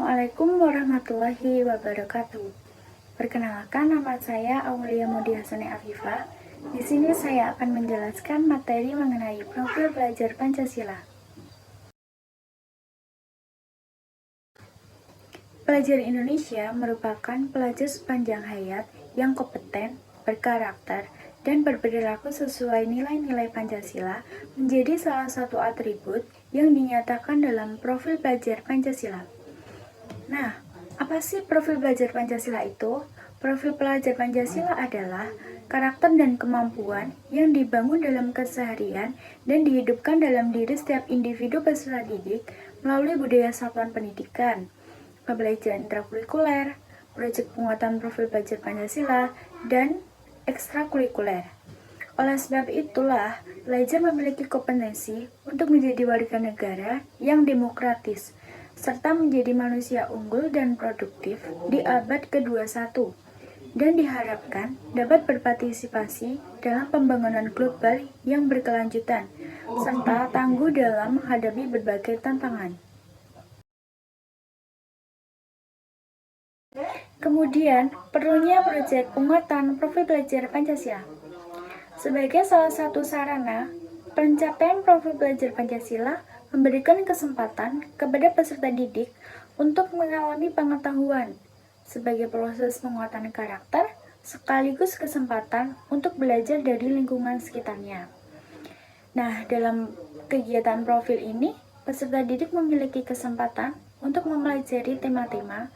Assalamualaikum warahmatullahi wabarakatuh. Perkenalkan, nama saya Aulia Mudi Hasani Afifah. Di sini saya akan menjelaskan materi mengenai profil pelajar Pancasila. Pelajar Indonesia merupakan pelajar sepanjang hayat yang kompeten, berkarakter, dan berperilaku sesuai nilai-nilai Pancasila menjadi salah satu atribut yang dinyatakan dalam profil pelajar Pancasila. Nah, apa sih profil pelajar Pancasila itu? Profil pelajar Pancasila adalah karakter dan kemampuan yang dibangun dalam keseharian dan dihidupkan dalam diri setiap individu peserta didik melalui budaya satuan pendidikan, pembelajaran intrakurikuler, proyek penguatan profil pelajar Pancasila, dan ekstrakurikuler. Oleh sebab itulah, pelajar memiliki kompetensi untuk menjadi warga negara yang demokratis, serta menjadi manusia unggul dan produktif di abad ke-21, dan diharapkan dapat berpartisipasi dalam pembangunan global yang berkelanjutan, serta tangguh dalam menghadapi berbagai tantangan. Kemudian, perlunya proyek penguatan profil pelajar Pancasila. Sebagai salah satu sarana pencapaian profil pelajar Pancasila memberikan kesempatan kepada peserta didik untuk mengalami pengetahuan sebagai proses penguatan karakter sekaligus kesempatan untuk belajar dari lingkungan sekitarnya. Nah, dalam kegiatan profil ini, peserta didik memiliki kesempatan untuk mempelajari tema-tema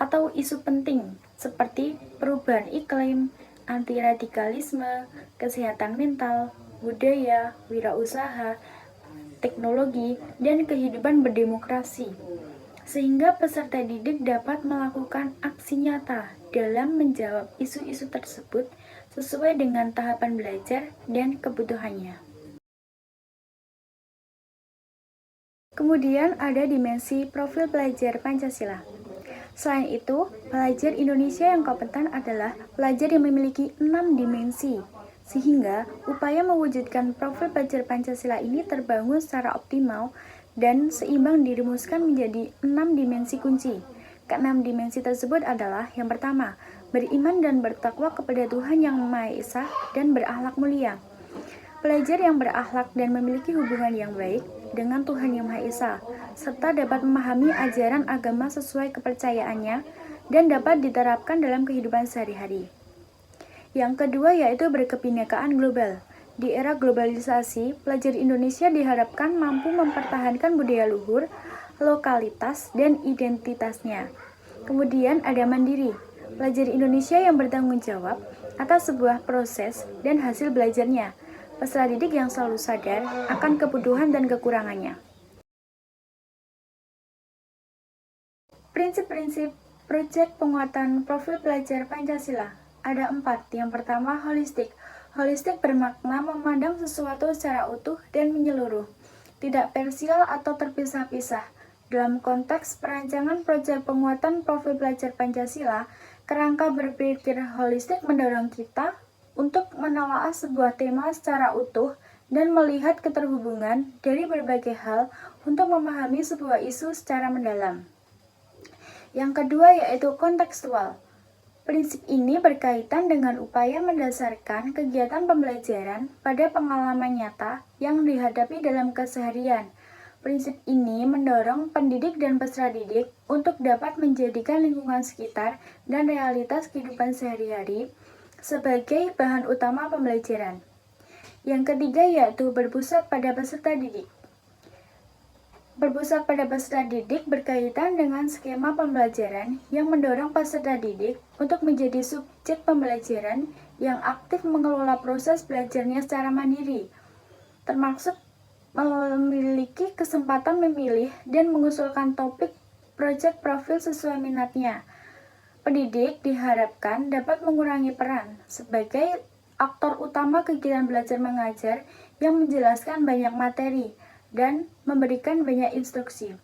atau isu penting seperti perubahan iklim, anti-radikalisme, kesehatan mental, budaya, wirausaha, teknologi, dan kehidupan berdemokrasi, sehingga peserta didik dapat melakukan aksi nyata dalam menjawab isu-isu tersebut sesuai dengan tahapan belajar dan kebutuhannya. Kemudian ada dimensi profil pelajar Pancasila. Selain itu, pelajar Indonesia yang kompeten adalah pelajar yang memiliki 6 dimensi, sehingga upaya mewujudkan profil pelajar Pancasila ini terbangun secara optimal dan seimbang dirumuskan menjadi 6 dimensi kunci. Keenam dimensi tersebut adalah yang pertama, beriman dan bertakwa kepada Tuhan Yang Maha Esa dan berakhlak mulia. Pelajar yang berakhlak dan memiliki hubungan yang baik dengan Tuhan Yang Maha Esa, serta dapat memahami ajaran agama sesuai kepercayaannya dan dapat diterapkan dalam kehidupan sehari-hari. Yang kedua yaitu berkebinekaan global. Di era globalisasi, pelajar Indonesia diharapkan mampu mempertahankan budaya luhur, lokalitas, dan identitasnya. Kemudian ada mandiri. Pelajar Indonesia yang bertanggung jawab atas sebuah proses dan hasil belajarnya. Peserta didik yang selalu sadar akan kebutuhan dan kekurangannya. Prinsip-prinsip proyek penguatan profil pelajar Pancasila. Ada 4. Yang pertama, holistik. Holistik bermakna memandang sesuatu secara utuh dan menyeluruh, tidak parsial atau terpisah-pisah. Dalam konteks perancangan proyek penguatan profil pelajar Pancasila, kerangka berpikir holistik mendorong kita untuk menelaah sebuah tema secara utuh dan melihat keterhubungan dari berbagai hal untuk memahami sebuah isu secara mendalam. Yang kedua yaitu kontekstual. Prinsip ini berkaitan dengan upaya mendasarkan kegiatan pembelajaran pada pengalaman nyata yang dihadapi dalam keseharian. Prinsip ini mendorong pendidik dan peserta didik untuk dapat menjadikan lingkungan sekitar dan realitas kehidupan sehari-hari sebagai bahan utama pembelajaran. Yang ketiga yaitu berpusat pada peserta didik. Berpusat pada peserta didik berkaitan dengan skema pembelajaran yang mendorong peserta didik untuk menjadi subjek pembelajaran yang aktif mengelola proses belajarnya secara mandiri, termasuk memiliki kesempatan memilih dan mengusulkan topik proyek profil sesuai minatnya. Pendidik diharapkan dapat mengurangi peran sebagai aktor utama kegiatan belajar mengajar yang menjelaskan banyak materi dan memberikan banyak instruksi.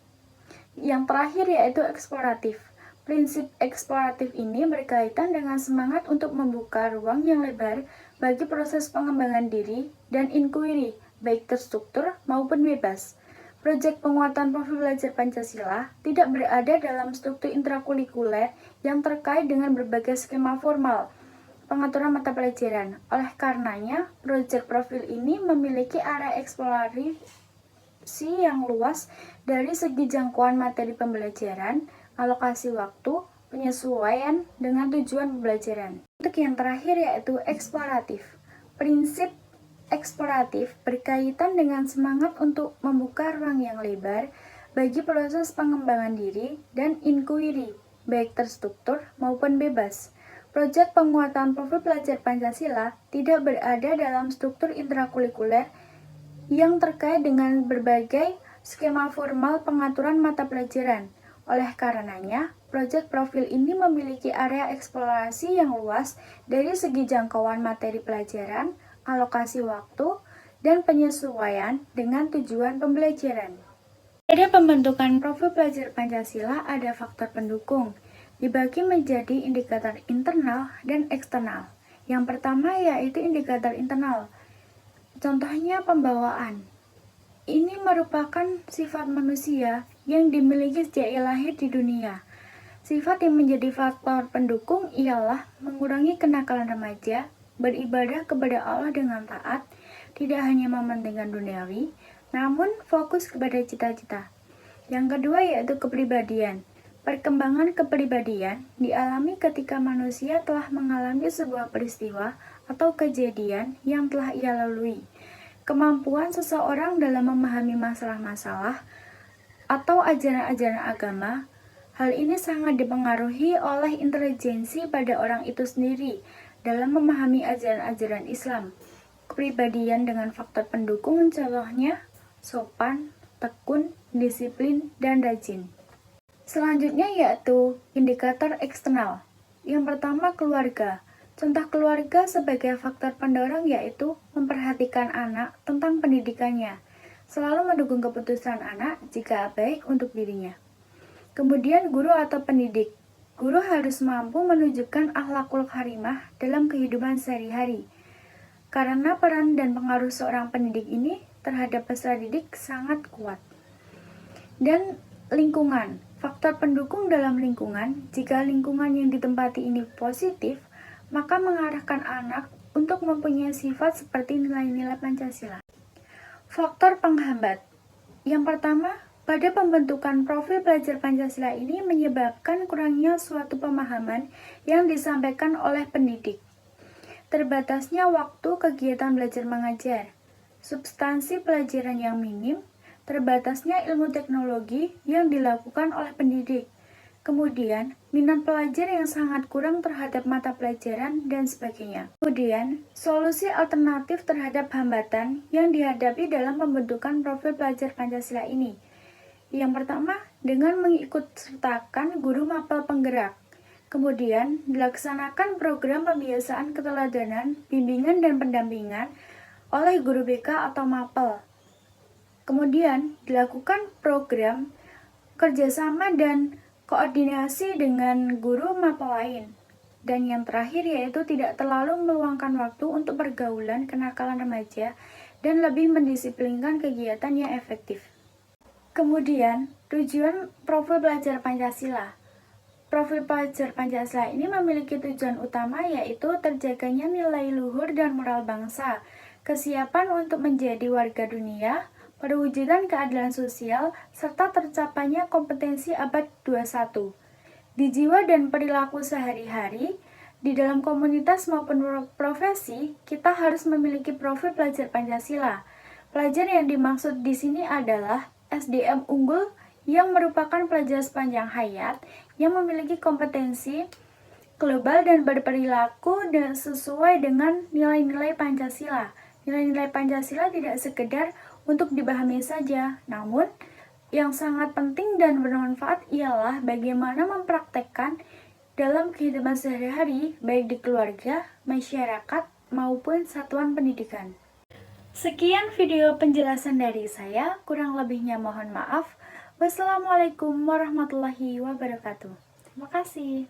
Yang terakhir yaitu eksploratif. Prinsip eksploratif ini berkaitan dengan semangat untuk membuka ruang yang lebar bagi proses pengembangan diri dan inquiry, baik terstruktur maupun bebas. Proyek penguatan profil belajar Pancasila tidak berada dalam struktur intrakurikuler yang terkait dengan berbagai skema formal pengaturan mata pelajaran. Oleh karenanya, proyek profil ini memiliki area eksplorasi yang luas dari segi jangkauan materi pembelajaran, alokasi waktu, penyesuaian dengan tujuan pembelajaran. Untuk yang terakhir yaitu eksploratif. Prinsip eksploratif berkaitan dengan semangat untuk membuka ruang yang lebar bagi proses pengembangan diri dan inquiry, baik terstruktur maupun bebas. Proyek penguatan profil pelajar Pancasila tidak berada dalam struktur intrakurikuler yang terkait dengan berbagai skema formal pengaturan mata pelajaran. Oleh karenanya, proyek profil ini memiliki area eksplorasi yang luas dari segi jangkauan materi pelajaran, alokasi waktu, dan penyesuaian dengan tujuan pembelajaran. Pada pembentukan profil pelajar Pancasila ada faktor pendukung, dibagi menjadi indikator internal dan eksternal. Yang pertama yaitu indikator internal. Contohnya pembawaan. Ini merupakan sifat manusia yang dimiliki sejak ia lahir di dunia. Sifat yang menjadi faktor pendukung ialah mengurangi kenakalan remaja, beribadah kepada Allah dengan taat, tidak hanya mementingkan duniawi, namun fokus kepada cita-cita. Yang kedua yaitu kepribadian. Perkembangan kepribadian dialami ketika manusia telah mengalami sebuah peristiwa atau kejadian yang telah ia lalui. Kemampuan seseorang dalam memahami masalah-masalah atau ajaran-ajaran agama, hal ini sangat dipengaruhi oleh intelijensi pada orang itu sendiri dalam memahami ajaran-ajaran Islam. Kepribadian dengan faktor pendukung contohnya sopan, tekun, disiplin, dan rajin. Selanjutnya yaitu indikator eksternal. Yang pertama keluarga. Contoh keluarga sebagai faktor pendorong yaitu memperhatikan anak tentang pendidikannya, selalu mendukung keputusan anak jika baik untuk dirinya. Kemudian guru atau pendidik. Guru harus mampu menunjukkan akhlakul karimah dalam kehidupan sehari-hari. Karena peran dan pengaruh seorang pendidik ini terhadap peserta didik sangat kuat. Dan lingkungan. Faktor pendukung dalam lingkungan, jika lingkungan yang ditempati ini positif, maka mengarahkan anak untuk mempunyai sifat seperti nilai-nilai Pancasila. Faktor penghambat. Yang pertama, pada pembentukan profil pelajar Pancasila ini menyebabkan kurangnya suatu pemahaman yang disampaikan oleh pendidik. Terbatasnya waktu kegiatan belajar mengajar, substansi pelajaran yang minim, terbatasnya ilmu teknologi yang dilakukan oleh pendidik, kemudian minat pelajar yang sangat kurang terhadap mata pelajaran, dan sebagainya. Kemudian, solusi alternatif terhadap hambatan yang dihadapi dalam pembentukan profil pelajar Pancasila ini. Yang pertama, dengan mengikut sertakan guru mapel penggerak. Kemudian, dilaksanakan program pembiasaan keteladanan, bimbingan dan pendampingan oleh guru BK atau mapel. Kemudian, dilakukan program kerjasama dan koordinasi dengan guru mapel lain. Dan yang terakhir yaitu tidak terlalu meluangkan waktu untuk pergaulan kenakalan remaja dan lebih mendisiplinkan kegiatan yang efektif. Kemudian, tujuan profil pelajar Pancasila. Profil pelajar Pancasila ini memiliki tujuan utama yaitu terjaganya nilai luhur dan moral bangsa, kesiapan untuk menjadi warga dunia, perwujudan keadilan sosial, serta tercapainya kompetensi abad 21. Di jiwa dan perilaku sehari-hari, di dalam komunitas maupun profesi, kita harus memiliki profil pelajar Pancasila. Pelajar yang dimaksud di sini adalah SDM unggul yang merupakan pelajar sepanjang hayat yang memiliki kompetensi global dan berperilaku dan sesuai dengan nilai-nilai Pancasila. Nilai-nilai Pancasila tidak sekedar untuk dipahami saja, namun yang sangat penting dan bermanfaat ialah bagaimana mempraktekkan dalam kehidupan sehari-hari, baik di keluarga, masyarakat, maupun satuan pendidikan. Sekian video penjelasan dari saya, kurang lebihnya mohon maaf. Wassalamualaikum warahmatullahi wabarakatuh. Terima kasih.